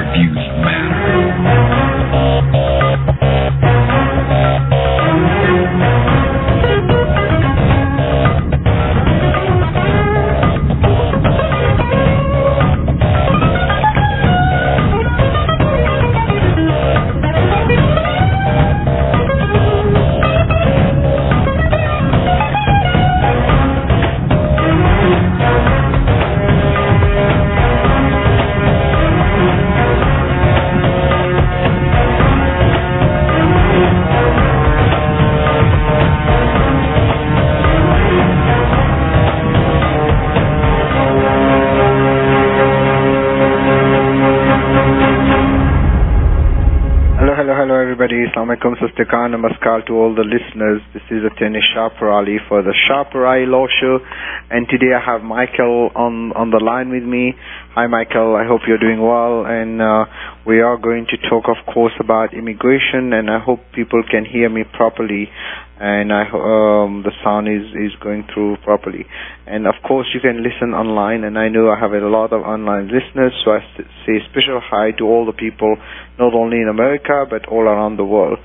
your views matter. Hello everybody, Assalamualaikum, Sastikan, Namaskar to all the listeners. This is Attorney Sharper Ali for the Sharper Ali Law Show, and today I have Michael on the line with me. Hi Michael, I hope you're doing well, and we are going to talk, of course, about immigration, and I hope people can hear me properly, and the sound is going through properly. And of course you can listen online, and I know I have a lot of online listeners, so I say special hi to all the people, not only in America but all around the world.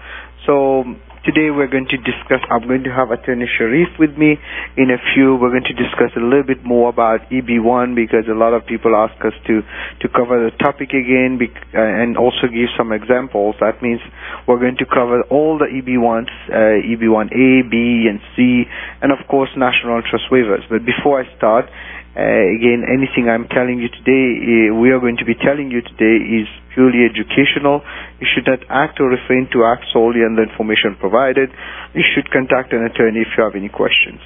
So today we're going to discuss, I'm going to have Attorney Sharif with me. In a few, we're going to discuss a little bit more about EB1, because a lot of people ask us to cover the topic again and also give some examples. That means we're going to cover all the EB1s, EB1A, B, and C, and of course national interest waivers. But before I start, again, anything I'm telling you today, we are going to be telling you today is purely educational. You should not act or refrain to act solely on the information provided. You should contact an attorney if you have any questions.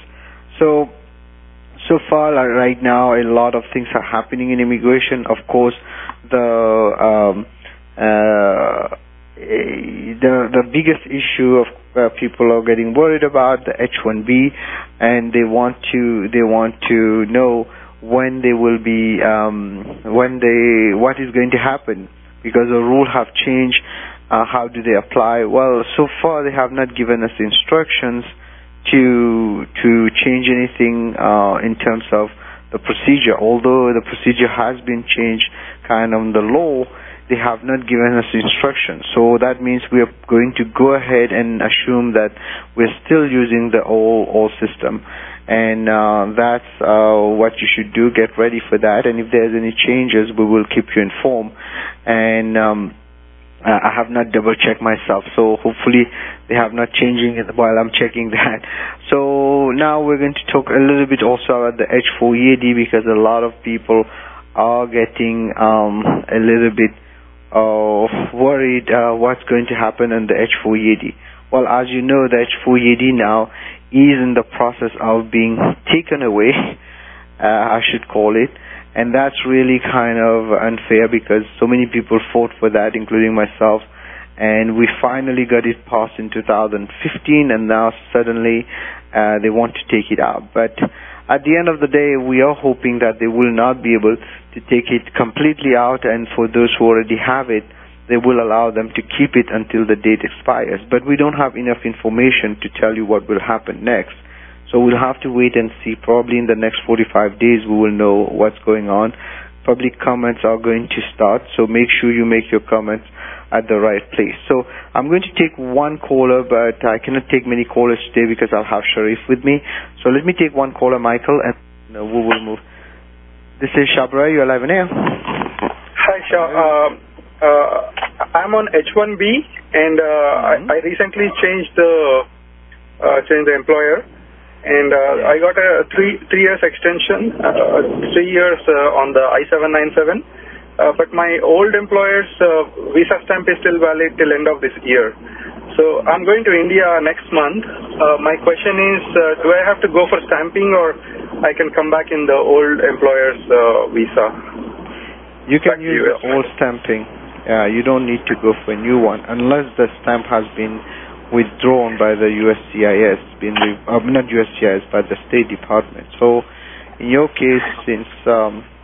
So far, right now, a lot of things are happening in immigration. Of course, the biggest issue of people are getting worried about the H-1B, and they want to know when they will be what is going to happen, because the rule have changed. How do they apply? Well, so far they have not given us instructions to change anything in terms of the procedure. Although the procedure has been changed kind of in the law, they have not given us instructions. So that means we are going to go ahead and assume that we're still using the old system. And that's what you should do. Get ready for that. And if there's any changes, we will keep you informed. And I have not double-checked myself, so hopefully they have not changing it while I'm checking that. So now we're going to talk a little bit also about the H-4EAD, because a lot of people are getting a little bit worried what's going to happen in the H-4EAD. Well, as you know, the H-4EAD now is in the process of being taken away, I should call it. And that's really kind of unfair, because so many people fought for that, including myself. And we finally got it passed in 2015, and now suddenly they want to take it out. But at the end of the day, we are hoping that they will not be able to take it completely out, and for those who already have it, they will allow them to keep it until the date expires. But we don't have enough information to tell you what will happen next. So we'll have to wait and see. Probably in the next 45 days we will know what's going on. Public comments are going to start, so make sure you make your comments at the right place. So I'm going to take one caller, but I cannot take many callers today because I'll have Sharif with me. So let me take one caller, Michael, and we will move. This is Shabra, you're live on air. Hi, Shah. I'm on H-1B, and I recently changed the employer. And I got a three years extension, 3 years on the I-797. But my old employer's visa stamp is still valid till end of this year. So I'm going to India next month. My question is, do I have to go for stamping, or I can come back in the old employer's visa? You can use the old stamping. You don't need to go for a new one unless the stamp has been withdrawn by the USCIS, not USCIS, but the State Department. So in your case, since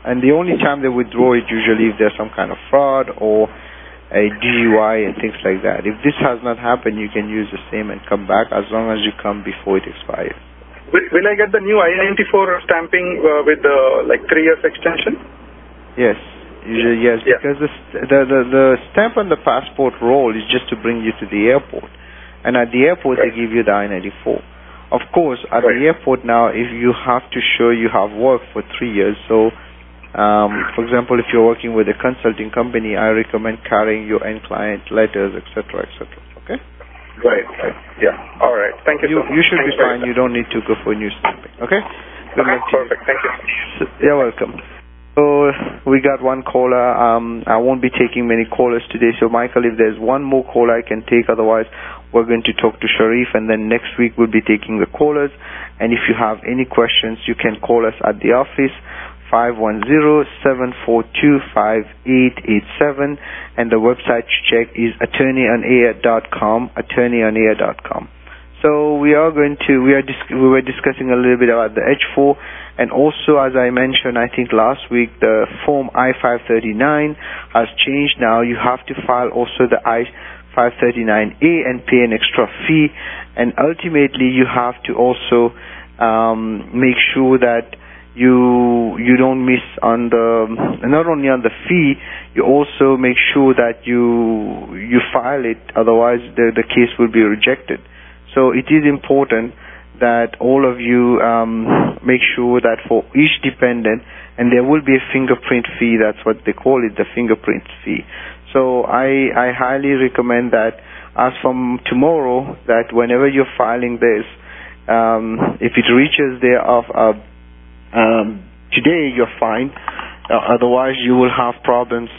and the only time they withdraw it usually if there's some kind of fraud or a DUI and things like that. If this has not happened, you can use the same and come back as long as you come before it expires. Will I get the new I-94 stamping with the 3 years extension? Yes. Usually, yes, Yeah. because the stamp on the passport roll is just to bring you to the airport, and at the airport Right. they give you the I-94. Of course, at Right. the airport now, if you have to show you have worked for 3 years, so for example, if you're working with a consulting company, I recommend carrying your end client letters, etc., etc. Okay. Right. Right. Yeah. All right. Thank you. So much. You should Thanks be very fine. much. You don't need to go for new stamping. Okay. Good Okay, luck to you. perfect. Thank you. So, you're welcome. So we got one caller. I won't be taking many callers today. So Michael, if there's one more caller I can take, otherwise we're going to talk to Sharif, and then next week we'll be taking the callers. And if you have any questions, you can call us at the office, 510-742-5887, and the website to check is attorneyonair.com, attorneyonair.com. So we were discussing a little bit about the H4, and also, as I mentioned, I think last week, the form I-539 has changed now. You have to file also the I-539A and pay an extra fee, and ultimately you have to also make sure that you don't miss on not only on the fee, you also make sure that you file it, otherwise the case will be rejected. So it is important that all of you make sure that for each dependent, and there will be a fingerprint fee, that's what they call it, the fingerprint fee. So I highly recommend that as from tomorrow, that whenever you're filing this, if it reaches there today, you're fine. Otherwise, you will have problems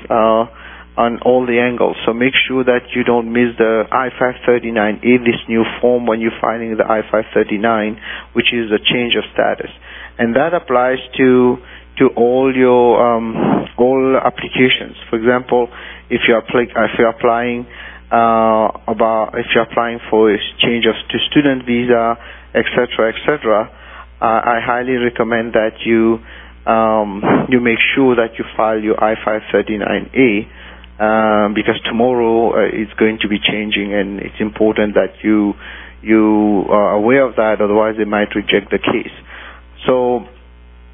on all the angles. So make sure that you don't miss the I-539A, this new form, when you're filing the I-539, which is a change of status. And that applies to all your all applications. For example, if you're applying for a change of to student visa, etc., etc., I highly recommend that you make sure that you file your I-539A, because tomorrow it's going to be changing, and it's important that you are aware of that. Otherwise, they might reject the case. So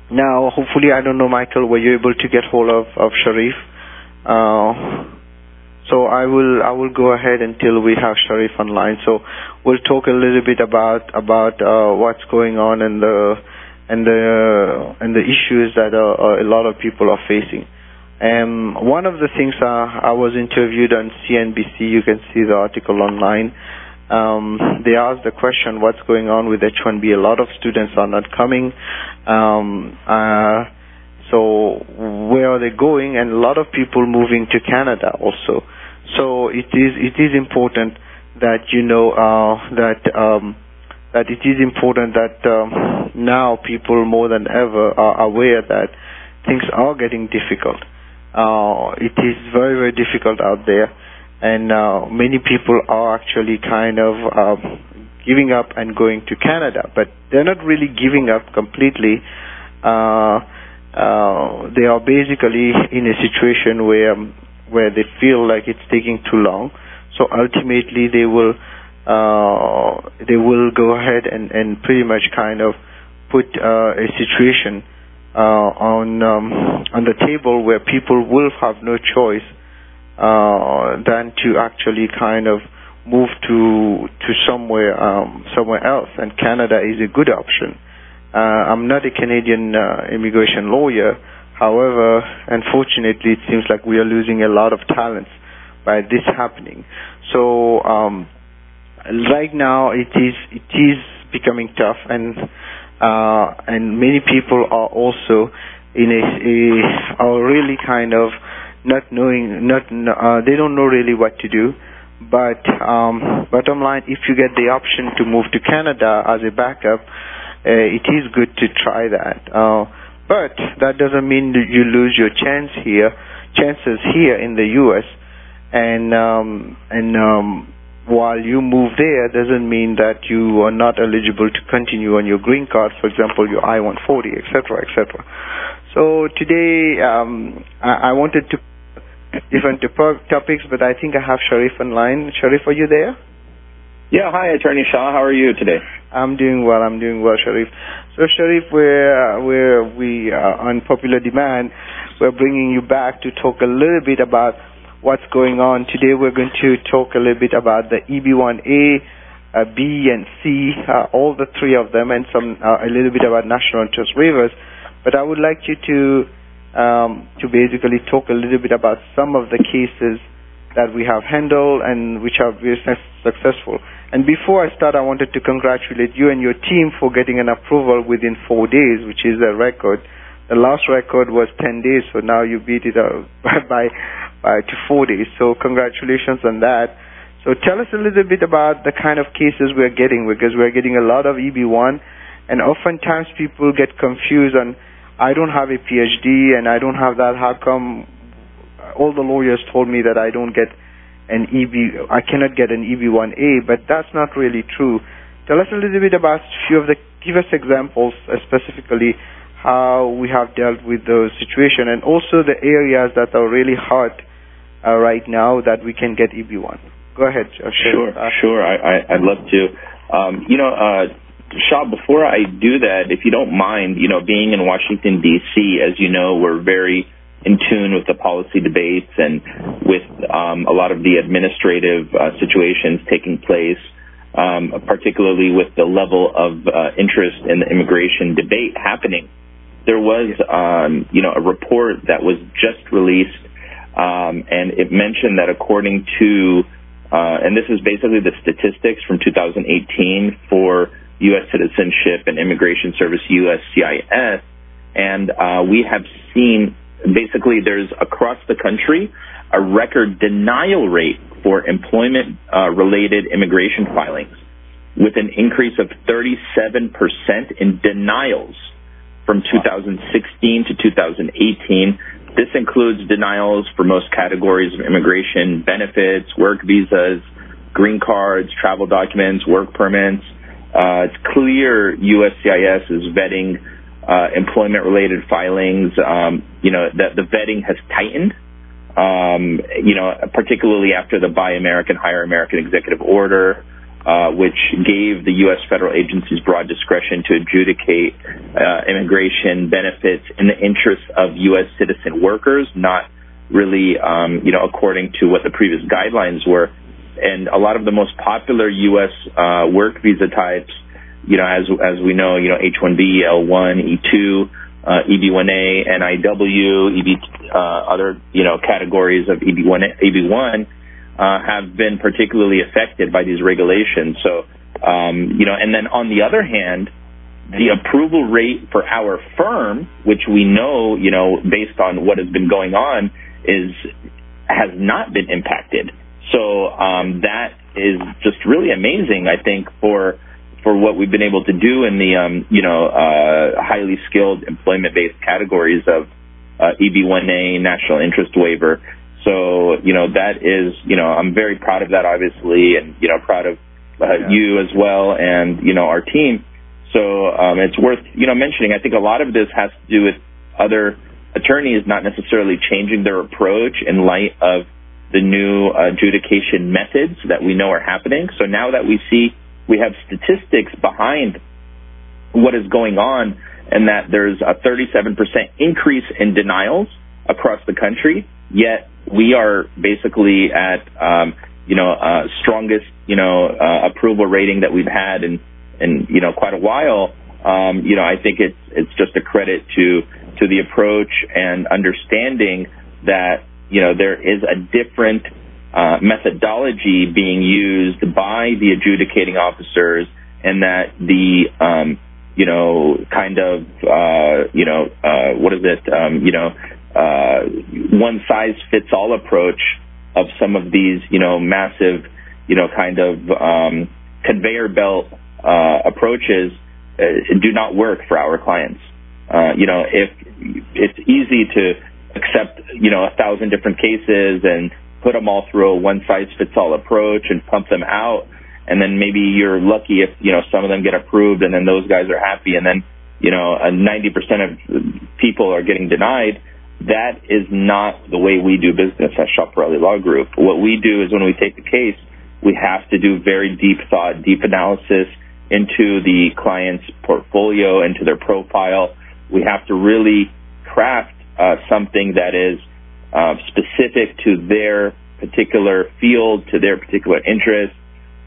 now, hopefully, I don't know, Michael, were you able to get hold of Sharif? So I will go ahead until we have Sharif online. So we'll talk a little bit about what's going on and the issues that a lot of people are facing. One of the things I was interviewed on CNBC. You can see the article online. They asked the question, what's going on with H-1B? A lot of students are not coming. So where are they going? And a lot of people moving to Canada also. So it is important that you know that it is important that now people more than ever are aware that things are getting difficult. It is very, very difficult out there, and many people are actually kind of giving up and going to Canada, but they're not really giving up completely. They are basically in a situation where they feel like it's taking too long. So ultimately, they will go ahead and pretty much kind of put a situation on the table where people will have no choice than to actually kind of move to somewhere else, and Canada is a good option. I'm not a Canadian immigration lawyer. However, unfortunately, it seems like we are losing a lot of talents by this happening. So right now, it is becoming tough, and many people are also are really kind of not knowing, they don't know really what to do. But bottom line, if you get the option to move to Canada as a backup, it is good to try that. But that doesn't mean that you lose your chances here in the U.S. And while you move there, doesn't mean that you are not eligible to continue on your green card, for example, your I-140, etc., etc. So today, I wanted to different topics, but I think I have Sharif online. Sharif, are you there? Yeah, hi, Attorney Shah. How are you today? I'm doing well, Sharif. So, Sharif, we are on popular demand. we're bringing you back to talk a little bit about what's going on. Today we're going to talk a little bit about the EB1A, B, and C, all the three of them, and a little bit about national interest waivers. But I would like you to basically talk a little bit about some of the cases that we have handled and which are very successful. And before I start, I wanted to congratulate you and your team for getting an approval within 4 days, which is a record. The last record was 10 days, so now you beat it by 4 days. So congratulations on that. So tell us a little bit about the kind of cases we're getting, because we're getting a lot of EB1, and oftentimes people get confused on, I don't have a PhD and I don't have that. How come all the lawyers told me that I don't get I cannot get an EB1A, but that's not really true. Tell us a little bit about give us examples specifically how we have dealt with those situations, and also the areas that are really hard right now that we can get EB1. Go ahead. Sure. I'd love to. Shah, before I do that, if you don't mind, being in Washington, D.C., as you know, we're very in tune with the policy debates and with a lot of the administrative situations taking place, particularly with the level of interest in the immigration debate happening. There was, a report that was just released, and it mentioned that according to, and this is basically the statistics from 2018 for U.S. Citizenship and Immigration Service, USCIS, and we have seen basically there's across the country a record denial rate for employment-related immigration filings, with an increase of 37% in denials from 2016 to 2018. This includes denials for most categories of immigration: benefits, work visas, green cards, travel documents, work permits. It's clear USCIS is vetting employment-related filings. That the vetting has tightened, particularly after the Buy American, Hire American executive order, which gave the U.S. federal agencies broad discretion to adjudicate immigration benefits in the interest of U.S. citizen workers, not really, according to what the previous guidelines were. And a lot of the most popular U.S. Work visa types, as we know, H-1B, L-1, E-2, EB-1A, NIW, other, categories of EB-1 have been particularly affected by these regulations. So, and then on the other hand, the approval rate for our firm, which we know, based on what has been going on, has not been impacted. So that is just really amazing, I think, for what we've been able to do in the highly skilled employment-based categories of EB-1A, national interest waiver. So that is I'm very proud of that, obviously, and proud of you as well, and our team. So it's worth mentioning. I think a lot of this has to do with other attorneys not necessarily changing their approach in light of the new adjudication methods that we know are happening. So now that we have statistics behind what is going on, and that there's a 37% increase in denials across the country, yet we are basically at strongest approval rating that we've had in quite a while. I think it's just a credit to the approach and understanding that there is a different methodology being used by the adjudicating officers, and that the one size fits all approach of some of these massive conveyor belt approaches do not work for our clients. If it's easy to accept 1,000 different cases and put them all through a one-size-fits-all approach and pump them out, and then maybe you're lucky if some of them get approved, and then those guys are happy, and then 90% of people are getting denied. That is not the way we do business at Shah Pirali Law Group. What we do is when we take a case, we have to do very deep thought, deep analysis into the client's portfolio, into their profile. We have to really craft something that is specific to their particular field, to their particular interest,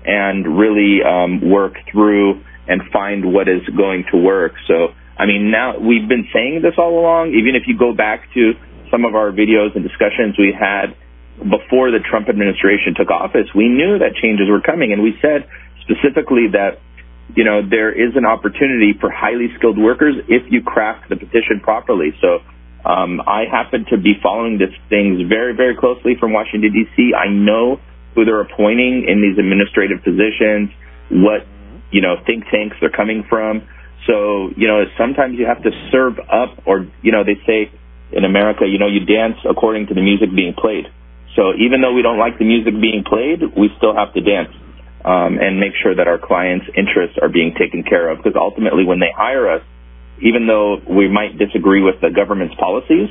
and really work through and find what is going to work. So, I mean, now we've been saying this all along. Even if you go back to some of our videos and discussions we had before the Trump administration took office, we knew that changes were coming, and we said specifically that, you know, there is an opportunity for highly skilled workers if you craft the petition properly. So I happen to be following these things very, very closely from Washington, D.C. I know who they're appointing in these administrative positions, what, you know, think tanks they're coming from. So, you know, sometimes you have to serve up, or, you know, they say in America, you know, you dance according to the music being played. So even though we don't like the music being played, we still have to dance and make sure that our clients' interests are being taken care of. Because ultimately, when they hire us, even though we might disagree with the government's policies,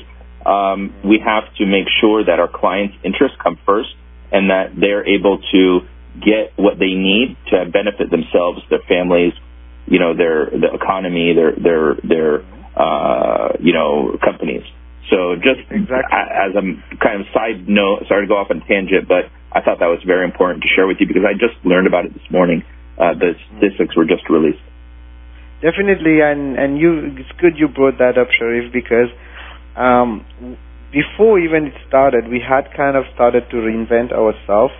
we have to make sure that our clients' interests come first and that they're able to get what they need to benefit themselves, their families, you know, the economy, their you know, companies. So just as a kind of side note, sorry to go off on a tangent, but I thought that was very important to share with you because I just learned about it this morning. The statistics were just released. Definitely, and it's good you brought that up, Sharif, because before even it started, we had kind of started to reinvent ourselves,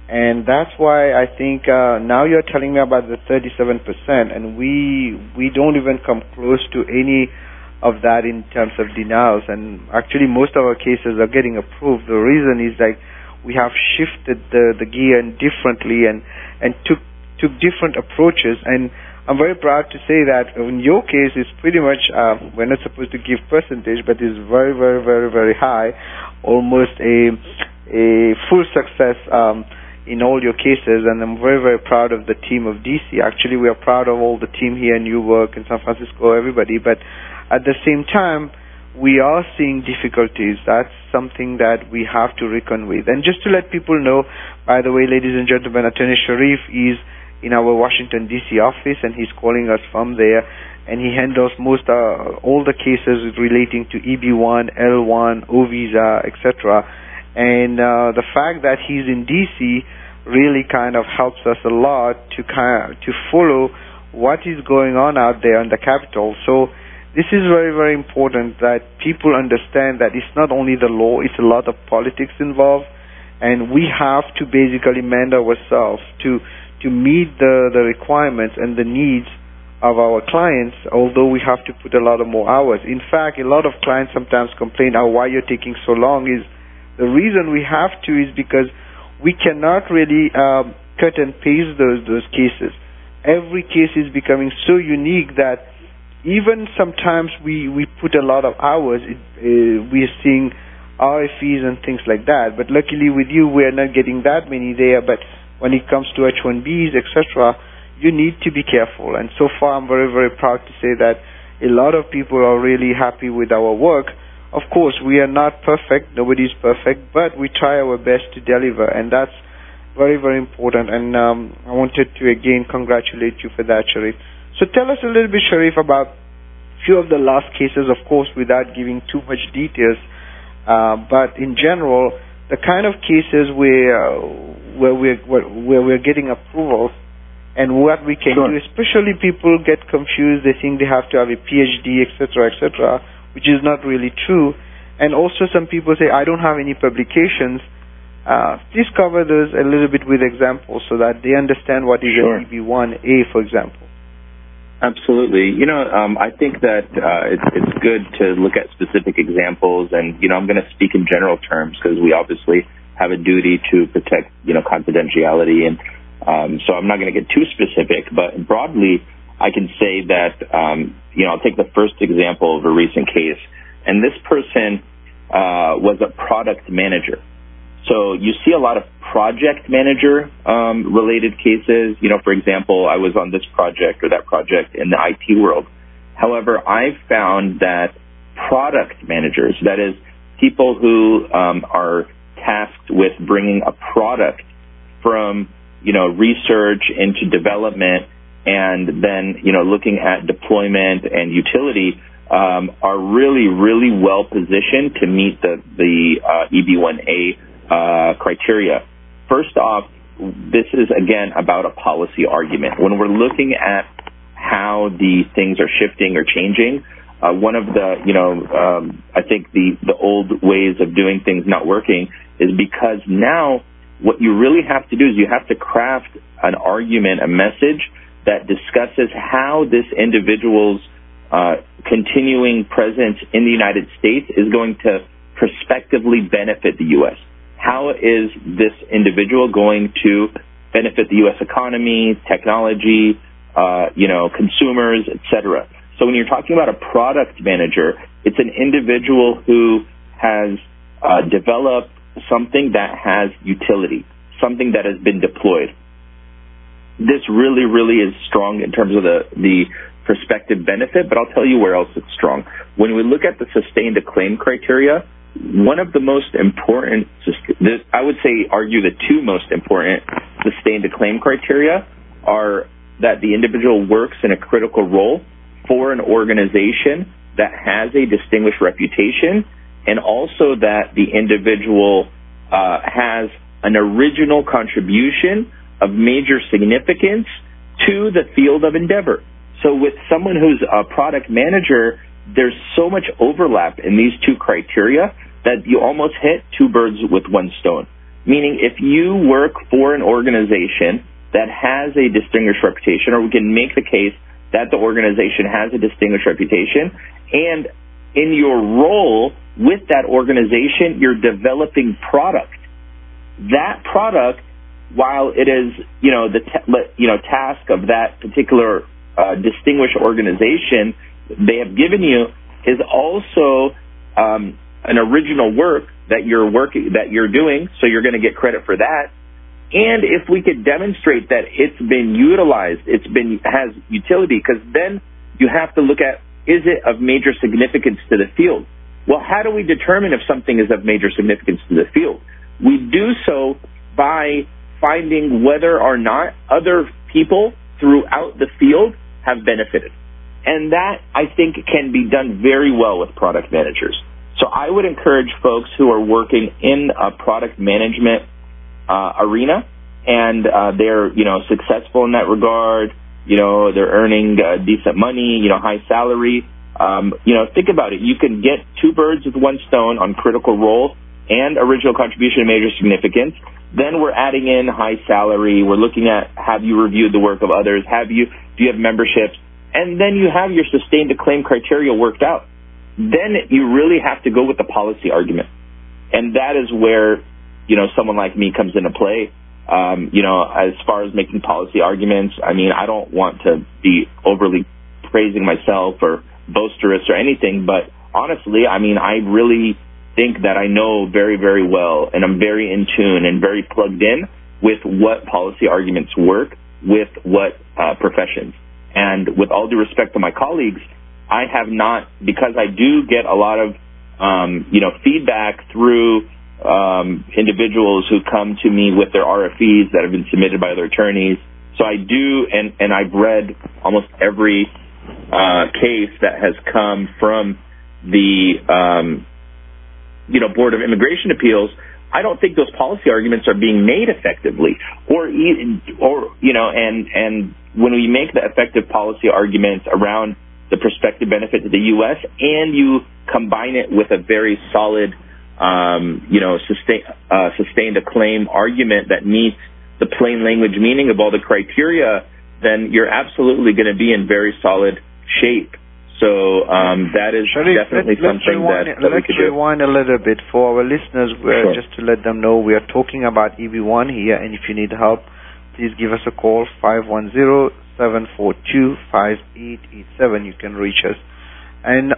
and that's why I think now you're telling me about the 37%, and we don't even come close to any of that in terms of denials, and actually most of our cases are getting approved. The reason is like we have shifted the gear differently and took different approaches, and I'm very proud to say that in your case it's pretty much, we're not supposed to give percentage, but it's very, very, very, very high, almost a full success in all your cases, and I'm very, very proud of the team of DC. Actually, we are proud of all the team here in Newark, in San Francisco, everybody, but at the same time, we are seeing difficulties. That's something that we have to reckon with. And just to let people know, by the way, ladies and gentlemen, Attorney Sharif is in our Washington, D.C. office, and he's calling us from there, and he handles most all the cases relating to EB1, L1, O visa, etc. And the fact that he's in D.C. really kind of helps us a lot to follow what is going on out there in the Capitol. So this is very, very important that people understand that it's not only the law, it's a lot of politics involved, and we have to basically mend ourselves to meet the requirements and the needs of our clients, although we have to put a lot of more hours. In fact, a lot of clients sometimes complain, why you're taking so long. Is the reason we have to is because we cannot really cut and paste those cases. Every case is becoming so unique that even sometimes we put a lot of hours, we are seeing RFEs and things like that. But luckily with you, we are not getting that many there. But when it comes to H-1Bs, etc., you need to be careful. And so far, I'm very, very proud to say that a lot of people are really happy with our work. Of course, we are not perfect. Nobody's perfect. But we try our best to deliver. And that's very, very important. And I wanted to, again, congratulate you for that, Sharif. So tell us a little bit, Sharif, about a few of the last cases, of course, without giving too much details. But in general, the kind of cases where we're getting approvals and what we can do, especially people get confused. They think they have to have a PhD, etc., which is not really true. And also some people say, I don't have any publications. Please cover those a little bit with examples so that they understand what is an EB1A, for example. Absolutely. You know, I think that it's good to look at specific examples, and, you know, I'm going to speak in general terms because we obviously have a duty to protect, you know, confidentiality, and so I'm not going to get too specific, but broadly, I can say that, you know, I'll take the first example of a recent case, and this person was a product manager. So you see a lot of project manager related cases. You know, for example, I was on this project or that project in the IT world. However, I've found that product managers, that is, people who are tasked with bringing a product from, you know, research into development and then, you know, looking at deployment and utility, are really, really well positioned to meet the EB1A criteria. First off, this is, again, about a policy argument. When we're looking at how the things are shifting or changing, one of the, I think the old ways of doing things not working is because now what you really have to do is you have to craft an argument, a message that discusses how this individual's continuing presence in the United States is going to prospectively benefit the U.S. How is this individual going to benefit the U.S. economy, technology, consumers, etc.? So when you're talking about a product manager, it's an individual who has developed something that has utility, something that has been deployed. This really, really is strong in terms of the prospective benefit, but I'll tell you where else it's strong. When we look at the sustained acclaim criteria, one of the most important, I would say, argue the two most important sustained acclaim criteria are that the individual works in a critical role for an organization that has a distinguished reputation, and also that the individual has an original contribution of major significance to the field of endeavor. So with someone who's a product manager, there's so much overlap in these two criteria that you almost hit two birds with one stone. Meaning if you work for an organization that has a distinguished reputation, or we can make the case that the organization has a distinguished reputation, and in your role with that organization, you're developing product. That product, while it is, the task of that particular distinguished organization they have given you, is also an original work that you're doing, so you're going to get credit for that. And if we could demonstrate that it's been utilized, has utility, because then you have to look at, is it of major significance to the field? Well, how do we determine if something is of major significance to the field? We do so by finding whether or not other people throughout the field have benefited. And that, I think, can be done very well with product managers. So I would encourage folks who are working in a product management arena, and they're, successful in that regard, they're earning decent money, high salary, think about it. You can get two birds with one stone on critical role and original contribution of major significance. Then we're adding in high salary. We're looking at, have you reviewed the work of others? Do you have memberships? And then you have your sustained acclaim criteria worked out. Then you really have to go with the policy argument. And that is where, someone like me comes into play. As far as making policy arguments, I don't want to be overly praising myself or boisterous or anything, but honestly, I really think that I know very, very well, and I'm very in tune and very plugged in with what policy arguments work with what professions. And with all due respect to my colleagues, I have not, because I do get a lot of, feedback through individuals who come to me with their RFEs that have been submitted by their attorneys. So I do, and I've read almost every case that has come from the, Board of Immigration Appeals. I don't think those policy arguments are being made effectively, and when we make the effective policy arguments around the prospective benefit to the U.S. and you combine it with a very solid, sustained acclaim argument that meets the plain language meaning of all the criteria, then you're absolutely going to be in very solid shape. So that is Sharif, definitely something that we could do. Let's rewind a little bit for our listeners, Sure. just to let them know we are talking about EB1 here, and if you need help, please give us a call, 510-742-5887. You can reach us. And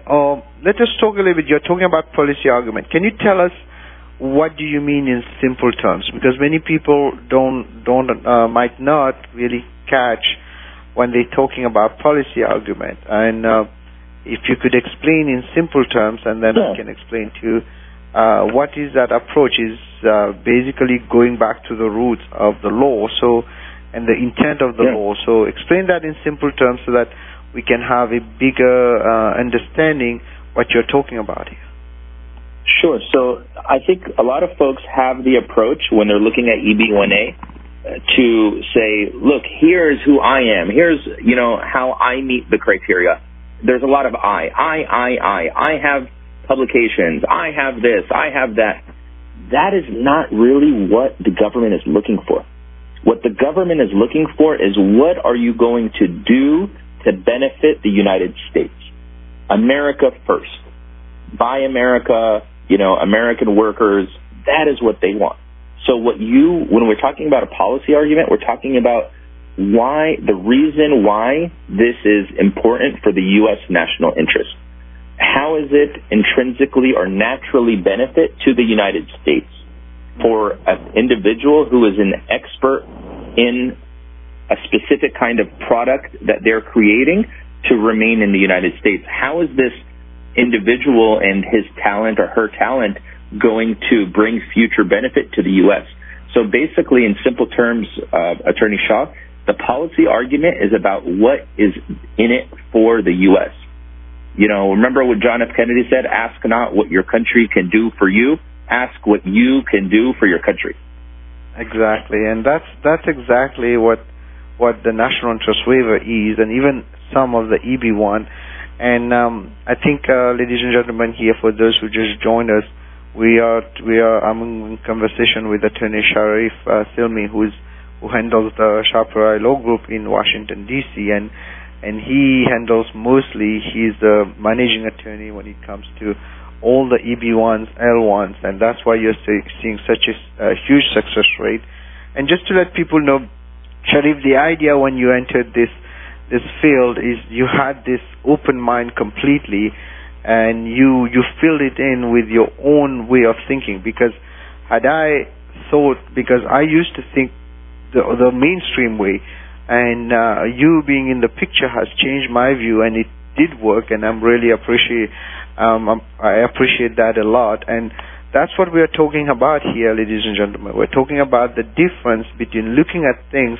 let us talk a little bit. You're talking about policy argument. Can you tell us what do you mean in simple terms? Because many people might not really catch when they're talking about policy argument. And if you could explain in simple terms, and then I can explain to you what is that approach is basically going back to the roots of the law, and the intent of the law. So explain that in simple terms so that we can have a bigger understanding what you're talking about here. Sure. So I think a lot of folks have the approach when they're looking at EB1A to say, look, here's who I am. Here's, how I meet the criteria. There's a lot of I have publications. I have this. I have that. That is not really what the government is looking for. What the government is looking for is, what are you going to do to benefit the United States? America first. Buy America, American workers. That is what they want. So when we're talking about a policy argument, we're talking about the reason why this is important for the U.S. national interest. How is it intrinsically or naturally benefit to the United States for an individual who is an expert in a specific kind of product that they're creating to remain in the United States? How is this individual and his talent or her talent going to bring future benefit to the U.S.? So basically, in simple terms, Attorney Shah, the policy argument is about what is in it for the U.S. Remember what John F. Kennedy said, ask not what your country can do for you, ask what you can do for your country. Exactly, and that's exactly what the national interest waiver is, and even some of the EB1. And I think, ladies and gentlemen, here, for those who just joined us, I'm in conversation with Attorney Sharif Silmi, who handles the Sharper Law Group in Washington D.C. and he handles mostly. He's the managing attorney when it comes to all the EB1s, L1s, and that's why you're seeing such a huge success rate. And just to let people know, Sharif, the idea when you entered this field is you had this open mind completely, and you filled it in with your own way of thinking. Because I used to think the mainstream way, and you being in the picture has changed my view, and it did work, and I appreciate that a lot. And that's what we are talking about here, ladies and gentlemen. We're talking about the difference between looking at things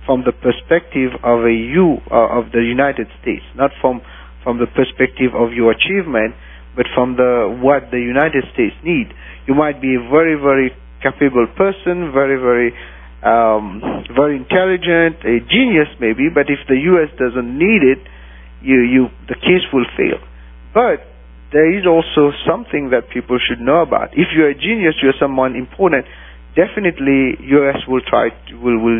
from the perspective of of the United States, not from the perspective of your achievement, but from what the United States need. You might be a very, very capable person, very, very very intelligent, a genius maybe, but if the U.S. doesn't need it, the case will fail. But there is also something that people should know about. If you're a genius, you're someone important, definitely U.S. will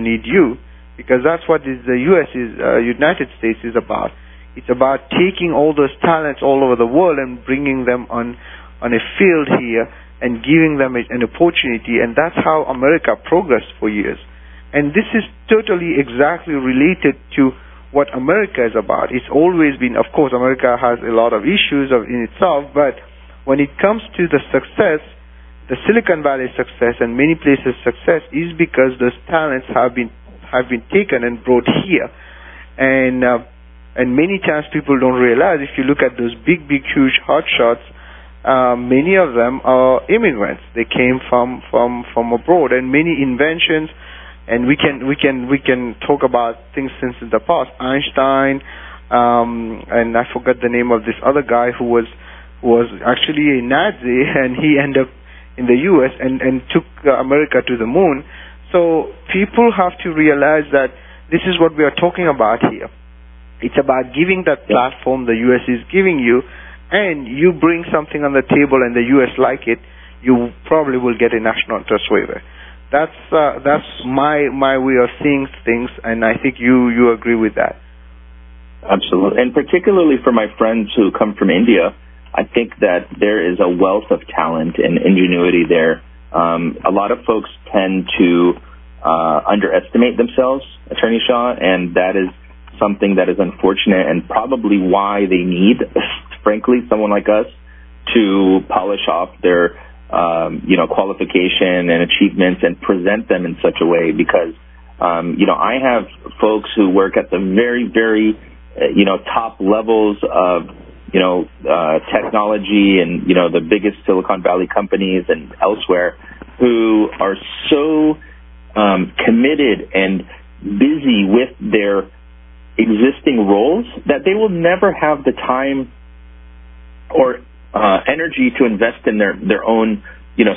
need you, because that's what the United States is about. It's about taking all those talents all over the world and bringing them on a field here and giving them an opportunity, and that's how America progressed for years. And this is totally exactly related to what America is about. It's always been, of course, America has a lot of issues in itself, but when it comes to the success, the Silicon Valley success and many places success is because those talents have been taken and brought here. And many times people don't realize, if you look at those big, huge hotshots, many of them are immigrants. They came from abroad, and many inventions. And we can talk about things since in the past. Einstein, and I forgot the name of this other guy who was actually a Nazi, and he ended up in the U.S. and took America to the moon. So people have to realize that this is what we are talking about here. It's about giving that platform the U.S. is giving you, and you bring something on the table and the U.S. like it, you probably will get a national interest waiver. That's my way of seeing things, and I think you agree with that. Absolutely, and particularly for my friends who come from India, I think that there is a wealth of talent and ingenuity there. A lot of folks tend to underestimate themselves, Attorney Shah, and that is something that is unfortunate, and probably why they need, frankly, someone like us to polish off their qualification and achievements and present them in such a way, because I have folks who work at the very, very top levels of technology and the biggest Silicon Valley companies and elsewhere, who are so committed and busy with their existing roles that they will never have the time or energy to invest in their own,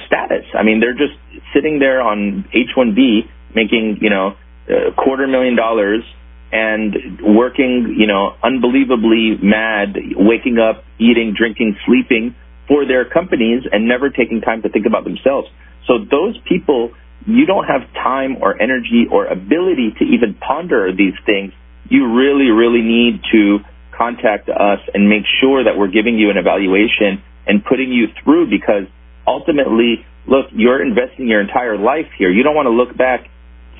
status. I mean, they're just sitting there on H-1B making, $250,000 and working, unbelievably mad, waking up, eating, drinking, sleeping for their companies and never taking time to think about themselves. So those people, you don't have time or energy or ability to even ponder these things. You really, really need to contact us and make sure that we're giving you an evaluation and putting you through, because ultimately, look, you're investing your entire life here. You don't want to look back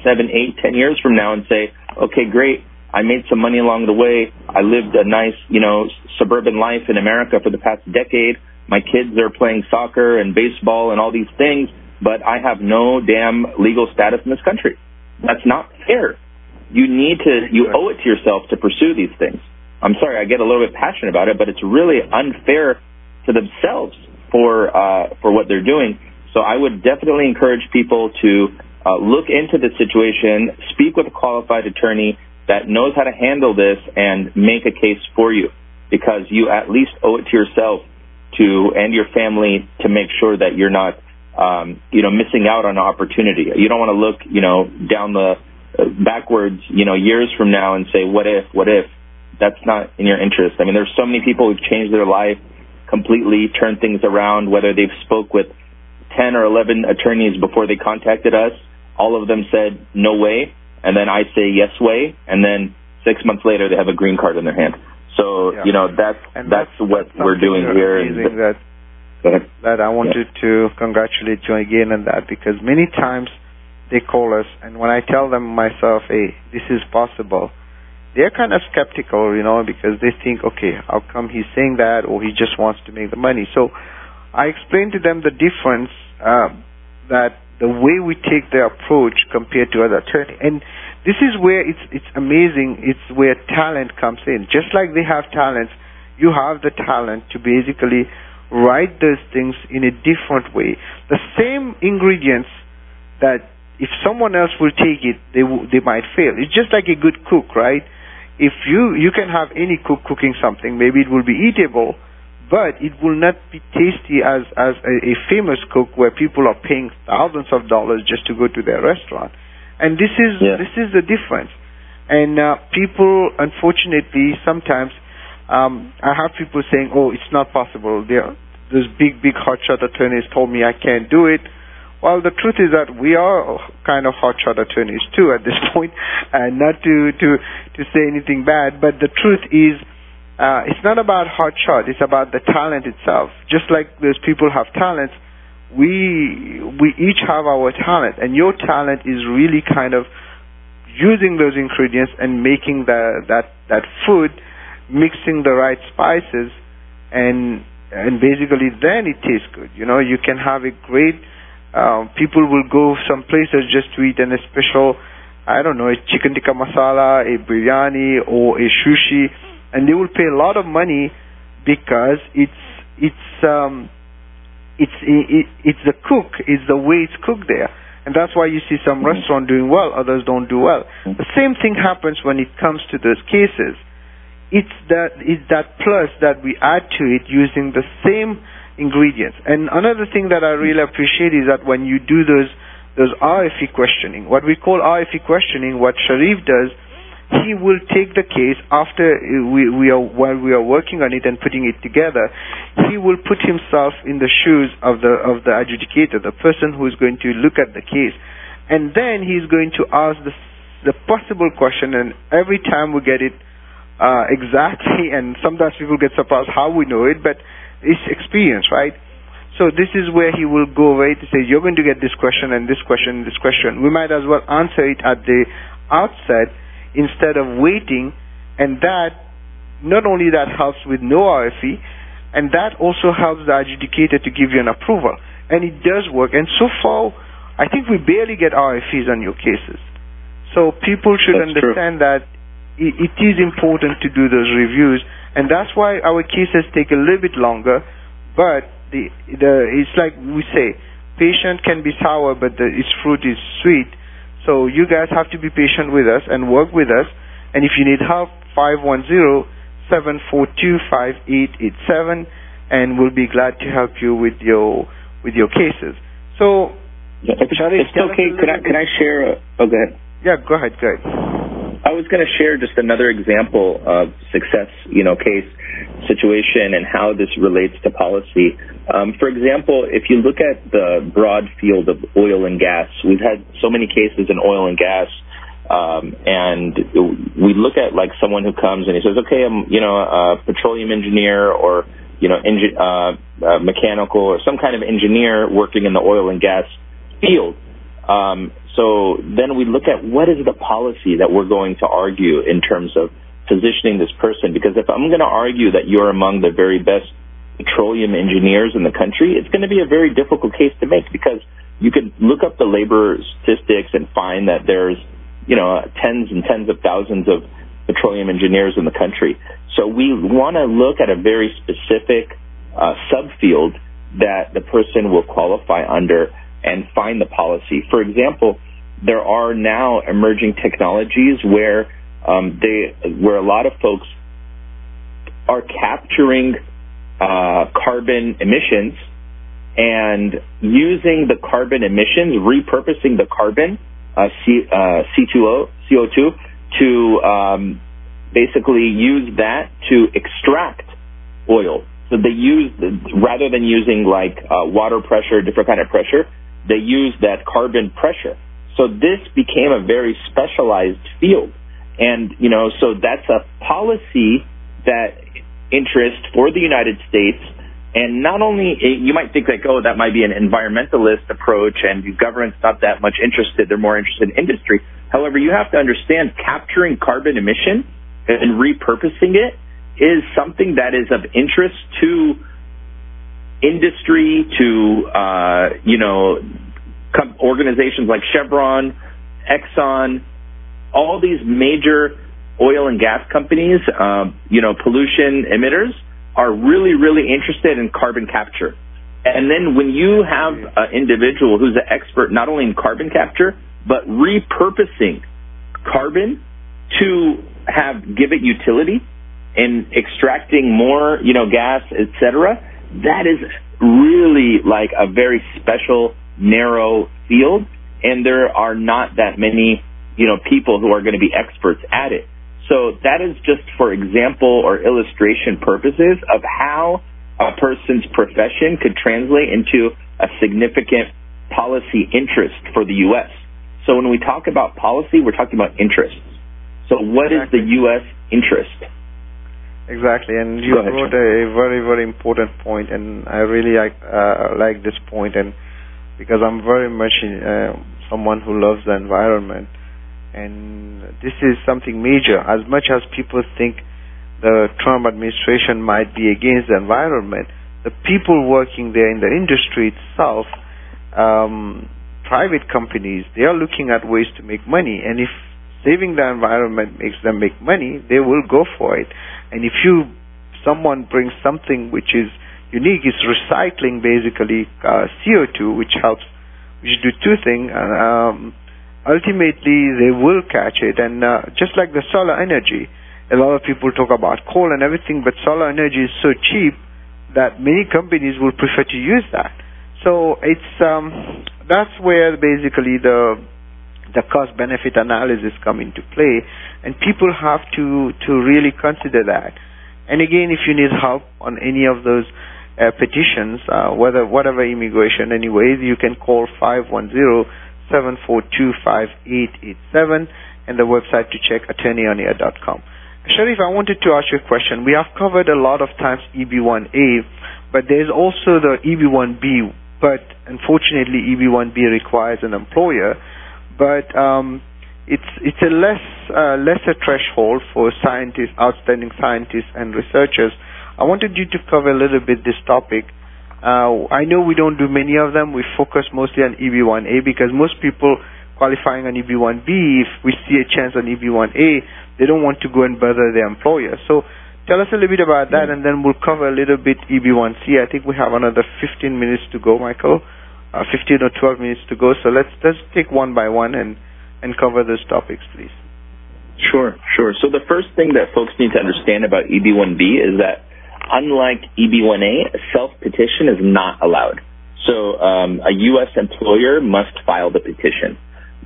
7, 8, 10 years from now and say, okay, great, I made some money along the way. I lived a nice, suburban life in America for the past decade. My kids are playing soccer and baseball and all these things, but I have no damn legal status in this country. That's not fair. You owe it to yourself to pursue these things. I'm sorry, I get a little bit passionate about it, but it's really unfair to themselves for what they're doing. So I would definitely encourage people to look into the situation, speak with a qualified attorney that knows how to handle this and make a case for you, because you at least owe it to yourself and your family to make sure that you're not, missing out on an opportunity. You don't want to look, down the backwards, years from now and say, what if? That's not in your interest. I mean, there's so many people who've changed their life completely, turned things around, whether they've spoke with 10 or 11 attorneys before they contacted us. All of them said, no way. And then I say, yes way. And then 6 months later, they have a green card in their hand. So, that's what we're doing here. That I wanted to congratulate you again on that, because many times they call us, and when I tell them myself, hey, this is possible, they're kind of skeptical, because they think, okay, how come he's saying that, or he just wants to make the money. So I explained to them the difference, that the way we take the approach compared to other attorneys. And this is where it's amazing. It's where talent comes in. Just like they have talents, you have the talent to basically write those things in a different way. The same ingredients that if someone else will take it, they might fail. It's just like a good cook, right? If you can have any cook cooking something, maybe it will be eatable, but it will not be tasty as a famous cook where people are paying thousands of dollars just to go to their restaurant. And this is the difference. And people, unfortunately, sometimes I have people saying, oh, it's not possible. Those big hotshot attorneys told me I can't do it. Well, the truth is that we are kind of hotshot attorneys too at this point, and not to say anything bad, but the truth is, it's not about hotshot, it's about the talent itself. Just like those people have talents, we each have our talent, and your talent is really kind of using those ingredients and making that food, mixing the right spices, and basically then it tastes good. You can have a great, people will go some places just to eat a special, I don't know, a chicken tikka masala, a biryani, or a sushi, and they will pay a lot of money because it's the cook, it's the way it's cooked there. And that's why you see some restaurants doing well, others don't do well. The same thing happens when it comes to those cases. It's that plus that we add to it using the same ingredients. And another thing that I really appreciate is that when you do those RFE questioning, what we call RFE questioning, what Sharif does, he will take the case after while we are working on it and putting it together, he will put himself in the shoes of the adjudicator, the person who is going to look at the case, and then he's going to ask the possible question, and every time we get it exactly, and sometimes people get surprised how we know it, but it's experience, right? So this is where he will go away to say, you're going to get this question and this question and this question. We might as well answer it at the outset instead of waiting, and that, not only that helps with no RFE, and that also helps the adjudicator to give you an approval. And it does work, and so far, I think we barely get RFEs on your cases. So people should understand that it is important to do those reviews, and that's why our cases take a little bit longer, but it's like we say, patient can be sour, but its fruit is sweet. So you guys have to be patient with us and work with us, And if you need help, 510-742-5887, and we'll be glad to help you with your cases. So, if it's okay, can I share? Go ahead. Yeah, go ahead. I was going to share just another example of success, case situation and how this relates to policy. For example, if you look at the broad field of oil and gas, we've had so many cases in oil and gas, and we look at like someone who comes and he says, okay, I'm a petroleum engineer or mechanical or some kind of engineer working in the oil and gas field. So then we look at what is the policy that we're going to argue in terms of positioning this person. Because if I'm going to argue that you're among the very best petroleum engineers in the country, it's going to be a very difficult case to make, because you could look up the labor statistics and find that there's, tens and tens of thousands of petroleum engineers in the country. So we want to look at a very specific subfield that the person will qualify under and find the policy. For example, there are now emerging technologies where a lot of folks are capturing carbon emissions and using the carbon emissions, repurposing the carbon, CO2, to basically use that to extract oil. So they use, rather than using like water pressure, different kind of pressure, they use that carbon pressure. So this became a very specialized field. And, so that's a policy that interest for the United States. And not only, you might think like, that might be an environmentalist approach and the government's not that much interested, they're more interested in industry. However, you have to understand capturing carbon emission and repurposing it is something that is of interest to industry, to, organizations like Chevron, Exxon, all these major oil and gas companies, pollution emitters, are really, really interested in carbon capture. And then when you have an individual who's an expert not only in carbon capture, but repurposing carbon to give it utility and extracting more, gas, etc., that is really like a very special, narrow field, and there are not that many, people who are going to be experts at it. So that is just for example or illustration purposes of how a person's profession could translate into a significant policy interest for the U.S. So when we talk about policy, we're talking about interests. So what is the U.S. interest? Exactly, and you brought a very, very important point, and I really like this point, and because I'm very much someone who loves the environment, and this is something major. As much as people think the Trump administration might be against the environment, the people working there in the industry itself, private companies, they are looking at ways to make money, and if saving the environment makes them make money, they will go for it. And if someone brings something which is unique, it's recycling basically CO2, which do two things. Ultimately, they will catch it. And just like the solar energy, a lot of people talk about coal and everything, but solar energy is so cheap that many companies will prefer to use that. So that's where basically the cost-benefit analysis come into play, and people have to really consider that. And again, if you need help on any of those petitions, whatever immigration anyway, you can call 510-742-5887 and the website to check attorneyonair.com. Sharif, I wanted to ask you a question. We have covered a lot of times EB-1A, but there's also the EB-1B, but unfortunately EB-1B requires an employer. But it's a lesser threshold for scientists, outstanding scientists and researchers. I wanted you to cover a little bit this topic. I know we don't do many of them. We focus mostly on EB-1A because most people qualifying on EB-1B, if we see a chance on EB-1A, they don't want to go and bother their employer. So tell us a little bit about that, and then we'll cover a little bit EB-1C. I think we have another 15 minutes to go, Michael. 15 or 12 minutes to go. So let's take one by one and cover those topics, please. Sure. So the first thing that folks need to understand about EB-1B is that unlike EB-1A, self-petition is not allowed. So a U.S. employer must file the petition.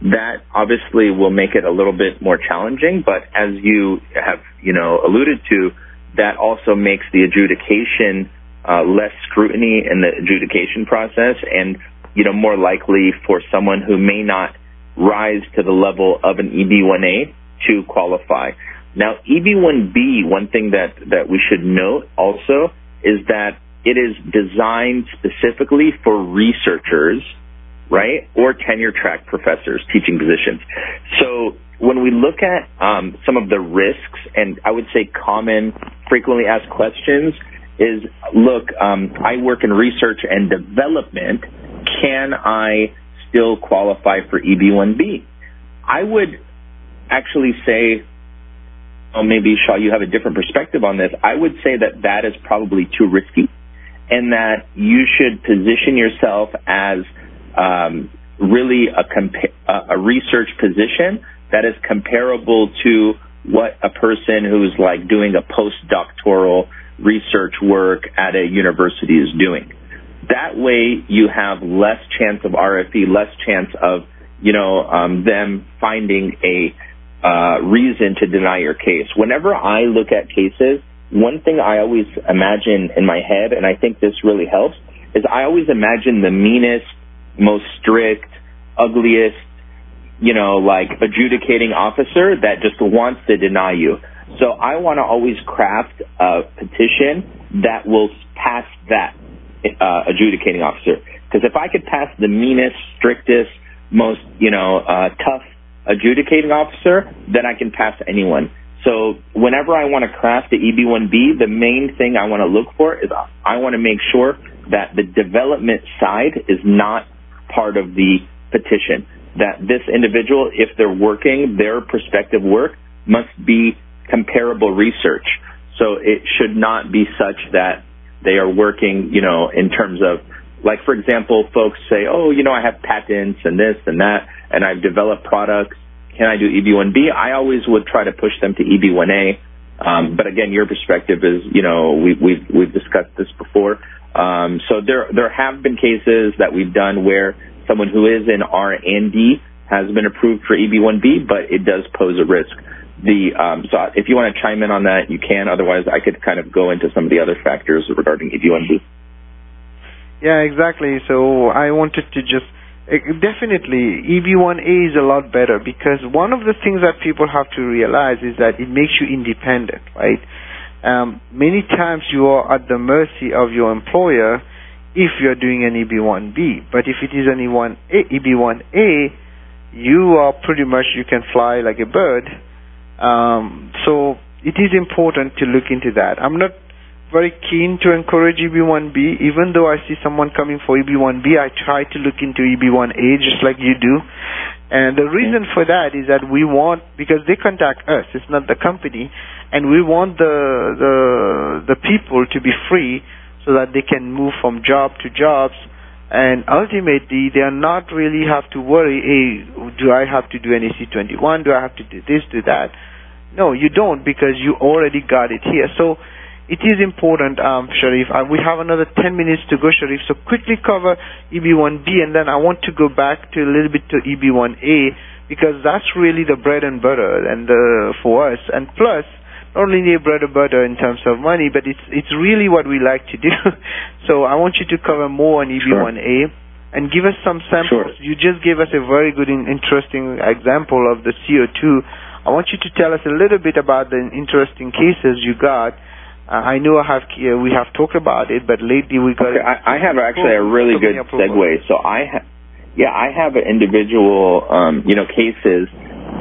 That obviously will make it a little bit more challenging, but as you have, alluded to, that also makes the adjudication less scrutiny in the adjudication process and, more likely for someone who may not rise to the level of an EB-1A to qualify. Now, EB-1B, one thing that we should note also is that it is designed specifically for researchers, right, or tenure-track professors, teaching positions. So when we look at some of the risks, and I would say common, frequently asked questions, is, look, I work in research and development. Can I still qualify for EB-1B? I would actually say, maybe, Shaw, you have a different perspective on this. I would say that is probably too risky, and that you should position yourself as really a research position that is comparable to what a person who's like doing a postdoctoral research work at a university is doing. That way you have less chance of RFE, less chance of, them finding a reason to deny your case. Whenever I look at cases, one thing I always imagine in my head, and I think this really helps, is I always imagine the meanest, most strict, ugliest, adjudicating officer that just wants to deny you. So I want to always craft a petition that will pass that adjudicating officer. Because if I could pass the meanest, strictest, most, tough adjudicating officer, then I can pass anyone. So whenever I want to craft the EB-1B, the main thing I want to look for is I want to make sure that the development side is not part of the petition. That this individual, if they're working, their prospective work must be comparable research. So it should not be such that they are working, in terms of, like, for example, folks say, I have patents and this and that, and I've developed products. Can I do EB-1B? I always would try to push them to EB-1A. But again, your perspective is, we've discussed this before. So there have been cases that we've done where someone who is in R&D has been approved for EB-1B, but it does pose a risk. So if you want to chime in on that, you can. Otherwise, I could kind of go into some of the other factors regarding EB-1B. Yeah, exactly. So I wanted to just definitely EB-1A is a lot better, because one of the things that people have to realize is that it makes you independent, right? Many times you are at the mercy of your employer if you're doing an EB-1B. But if it is an EB-1A, you are pretty much, you can fly like a bird. So it is important to look into that. I'm not very keen to encourage EB-1B. Even though I see someone coming for EB-1B, I try to look into EB-1A just like you do. And the reason for that is that we want, because they contact us, it's not the company, and we want the people to be free so that they can move from job to jobs, and ultimately they are not really have to worry, hey, do I have to do an AC-21, do I have to do this, do that? No, you don't, because you already got it here. So it is important, Sharif. We have another 10 minutes to go, Sharif, so quickly cover EB-1B, and then I want to go back to a little bit to EB-1A, because that's really the bread and butter and for us. And plus, not only the bread and butter in terms of money, but it's really what we like to do. So I want you to cover more on EB-1A and give us some samples. Sure. You just gave us a very good and interesting example of the CO2. I want you to tell us a little bit about the interesting cases you got. I know we have talked about it, but lately we got. Okay, I have actually a really good segue. So I have an individual, cases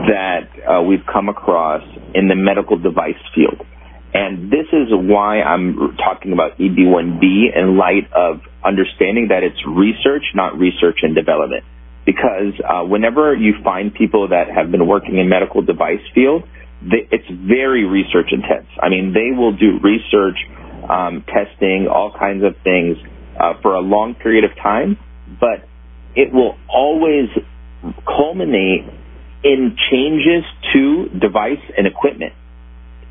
that we've come across in the medical device field, and this is why I'm talking about EB-1B in light of understanding that it's research, not research and development. Because whenever you find people that have been working in medical device field, it's very research intense. I mean, they will do research, testing, all kinds of things for a long period of time, but it will always culminate in changes to device and equipment.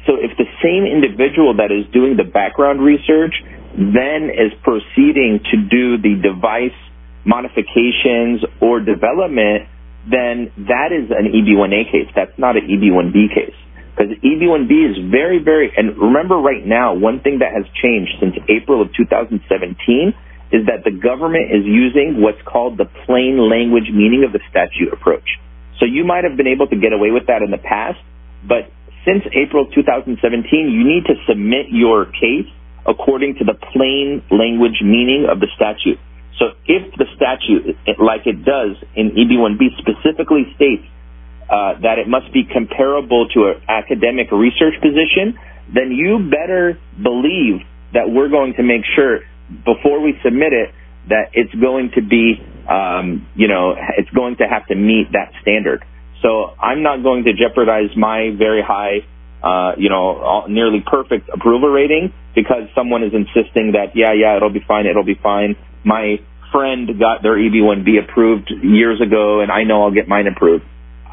So if the same individual that is doing the background research then is proceeding to do the device modifications or development, then that is an EB1A case. That's not an EB1B case. Because EB1B is very, very, and remember right now, one thing that has changed since April of 2017 is that the government is using what's called the plain language meaning of the statute approach. So you might have been able to get away with that in the past, but since April 2017, you need to submit your case according to the plain language meaning of the statute. So if the statute, like it does in EB1B, specifically states that it must be comparable to an academic research position, then you better believe that we're going to make sure before we submit it that it's going to be, it's going to have to meet that standard. So I'm not going to jeopardize my very high, nearly perfect approval rating because someone is insisting that, it'll be fine. My friend got their EB1B approved years ago, and I know I'll get mine approved.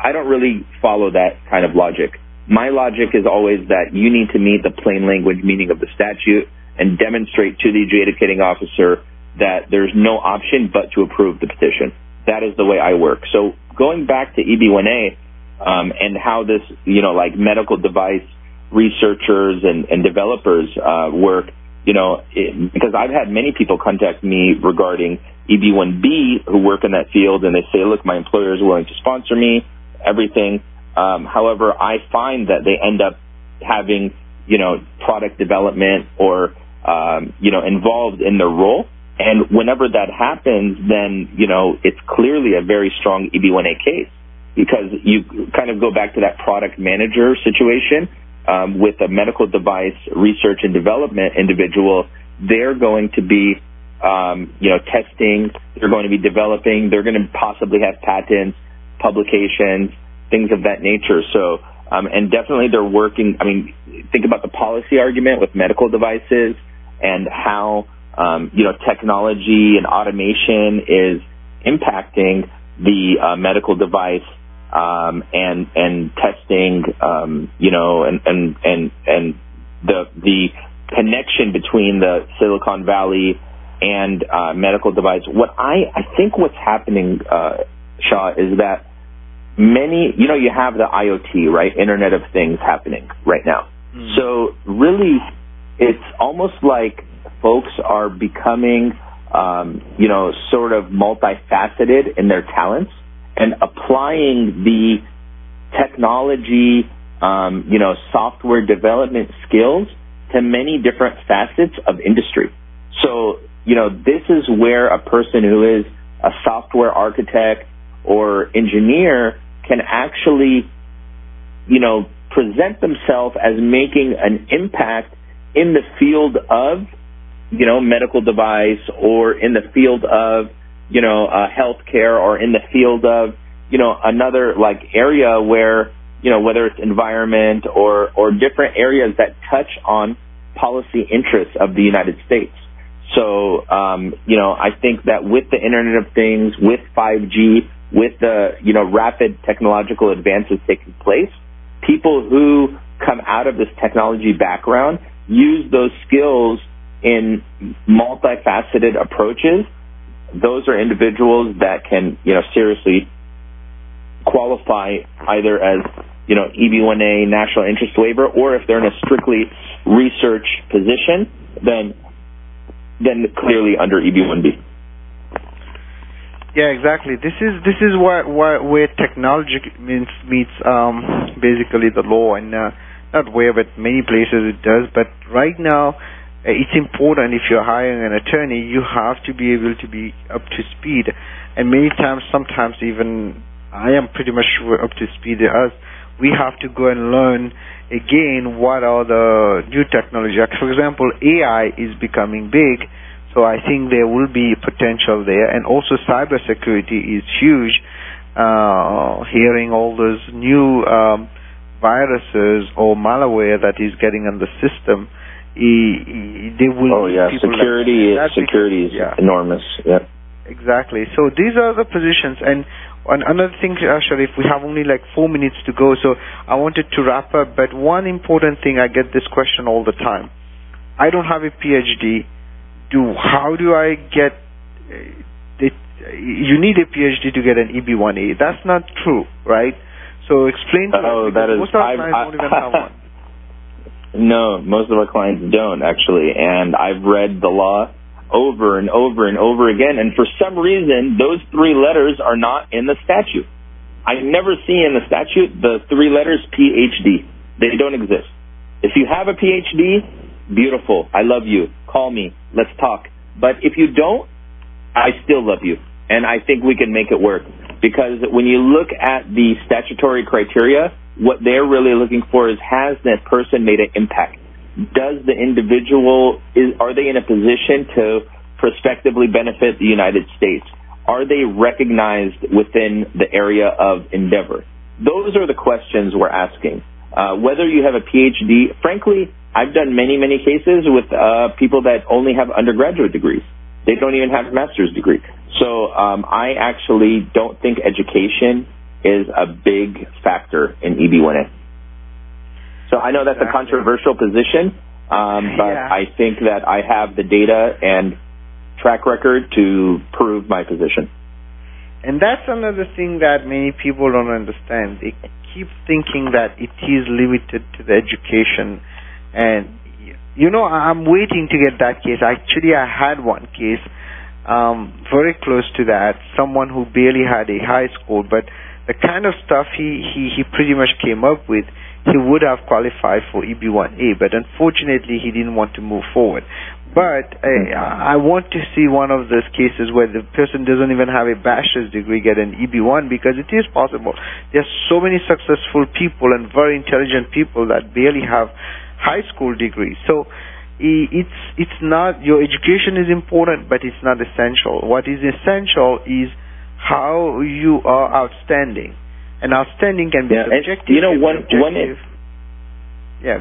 I don't really follow that kind of logic. My logic is always that you need to meet the plain language meaning of the statute and demonstrate to the adjudicating officer that there's no option but to approve the petition. That is the way I work. So going back to EB1A and how this, medical device researchers and developers work, because I've had many people contact me regarding EB1B who work in that field, and they say, look, my employer is willing to sponsor me, everything. However, I find that they end up having, product development or, involved in their role. And whenever that happens, then, it's clearly a very strong EB1A case because you kind of go back to that product manager situation with a medical device research and development individual. They're going to be, testing, they're going to be developing, they're going to possibly have patents, publications, things of that nature. So, and definitely they're working, think about the policy argument with medical devices and how, technology and automation is impacting the medical device and testing, and the connection between the Silicon Valley and medical device. I think what's happening, Shah, is that many, you have the IoT, right, Internet of Things happening right now. Mm. So really, it's almost like folks are becoming, sort of multifaceted in their talents and applying the technology, software development skills to many different facets of industry. So, this is where a person who is a software architect or engineer can actually, present themselves as making an impact in the field of, medical device or in the field of, healthcare or in the field of, another area where, whether it's environment or different areas that touch on policy interests of the United States. So, I think that with the Internet of Things, with 5G, with the, rapid technological advances taking place, people who come out of this technology background use those skills in multifaceted approaches. Those are individuals that can, seriously qualify either as, EB1A national interest waiver, or if they're in a strictly research position, then clearly under EB1B. Yeah, exactly. This is where technology meets basically the law, and not where, but many places it does. But right now, it's important if you're hiring an attorney, you have to be able to be up to speed. And many times, sometimes even I am pretty much sure up to speed as we have to go and learn again what are the new technology. For example, AI is becoming big. So I think there will be potential there, and also cybersecurity is huge. Hearing all those new viruses or malware that is getting on the system, there will be people security is enormous. Yeah, exactly. So these are the positions, and Another thing, Sharif, we have only like 4 minutes to go, so I wanted to wrap up. But one important thing, I get this question all the time. I don't have a PhD. How do I get it? You need a PhD to get an EB1A. That's not true, right? So explain to us, because most of our clients don't even have one. No, most of our clients don't, actually. And I've read the law over and over and over again, and for some reason, those 3 letters are not in the statute. I never see in the statute the 3 letters PhD. They don't exist. If you have a PhD, beautiful. I love you. Call me. Let's talk. But if you don't, I still love you, and I think we can make it work. Because when you look at the statutory criteria, what they're really looking for is, has that person made an impact? Does the individual, are they in a position to prospectively benefit the United States? Are they recognized within the area of endeavor? Those are the questions we're asking. Whether you have a PhD, frankly, I've done many, many cases with people that only have undergraduate degrees. They don't even have a master's degree. So I actually don't think education is a big factor in EB1A. So I know that's a controversial position, but I think that I have the data and track record to prove my position. And that's another thing that many people don't understand. They keep thinking that it is limited to the education. And, I'm waiting to get that case. Actually, I had one case very close to that, someone who barely had a high school, but the kind of stuff he pretty much came up with, he would have qualified for EB1A, but unfortunately he didn't want to move forward. But I want to see one of those cases where the person doesn't even have a bachelor's degree get an EB1, because it is possible. There are so many successful people and very intelligent people that barely have high school degrees. So it's not, your education is important, but it's not essential. What is essential is how you are outstanding. And outstanding can be subjective.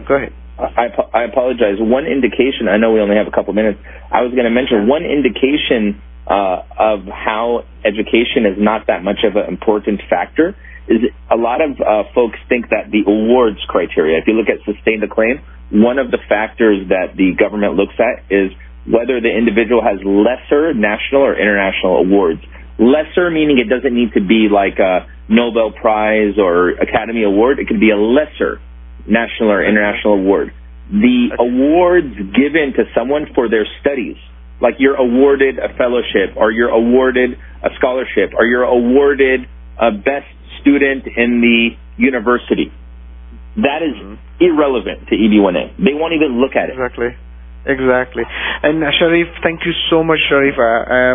Go ahead. I apologize. One indication, I know we only have a couple minutes. I was going to mention one indication of how education is not that much of an important factor is a lot of folks think that the awards criteria, if you look at sustain the claim, one of the factors that the government looks at is whether the individual has lesser national or international awards. Lesser meaning it doesn't need to be like a Nobel Prize or Academy Award. It could be a lesser national or international award. The awards given to someone for their studies, like you're awarded a fellowship or you're awarded a scholarship or you're awarded a best student in the university, that is irrelevant to EB1A. They won't even look at it. Exactly. And Sharif, thank you so much, Sharif.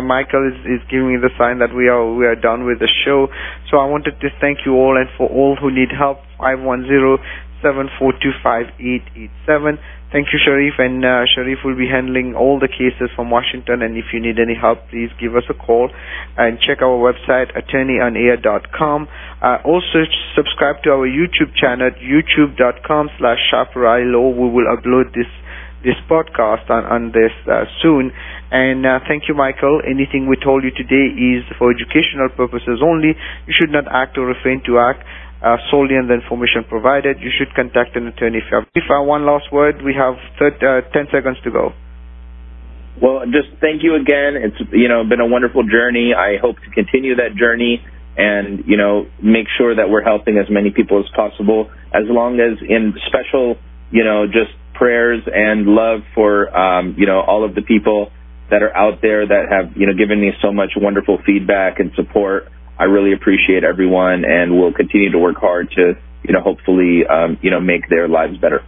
Michael is giving me the sign that we are done with the show. So I wanted to thank you all, and for all who need help, 510-742-5887. Thank you, Sharif. And Sharif will be handling all the cases from Washington. And if you need any help, please give us a call and check our website, attorneyonair.com. Also, subscribe to our YouTube channel, youtube.com/SharifLaw. We will upload this podcast on this soon. And thank you, Michael. Anything we told you today is for educational purposes only. You should not act or refrain to act solely on the information provided. You should contact an attorney if you have. One last word. We have 10 seconds to go. Well, just thank you again. It's been a wonderful journey. I hope to continue that journey and make sure that we're helping as many people as possible, as long as in special just prayers and love for all of the people that are out there that have given me so much wonderful feedback and support. I really appreciate everyone, and we'll continue to work hard to hopefully make their lives better.